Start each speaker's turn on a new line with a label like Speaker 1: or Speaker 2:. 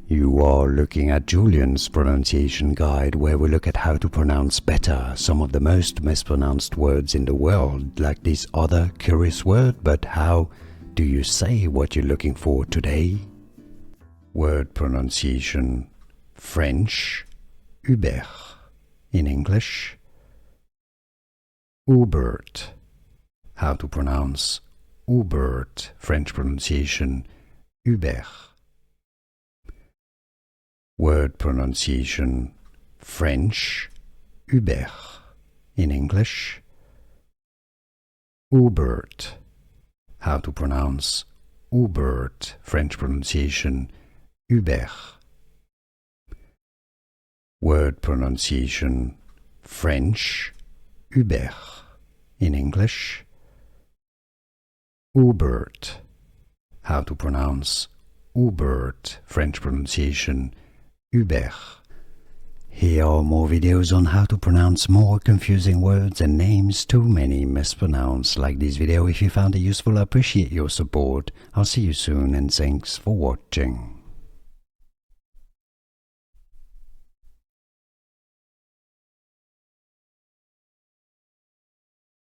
Speaker 1: You are looking at Julian's pronunciation guide, where we look at how to pronounce better some of the most mispronounced words in the world, like this other curious word. But how do you say what you're looking for today? Word pronunciation: French, Ubert. In English, Ubert. How to pronounce Ubert, French pronunciation: Ubert. Word pronunciation: French, Ubert. In English, Ubert. How to pronounce Ubert, French pronunciation: Ubert. Word pronunciation: French, Ubert. In English, Ubert. How to pronounce Ubert, French pronunciation: Ubert. Here are more videos on how to pronounce more confusing words and names too many mispronounced. Like this video if you found it useful. I appreciate your support. I'll see you soon and thanks for watching.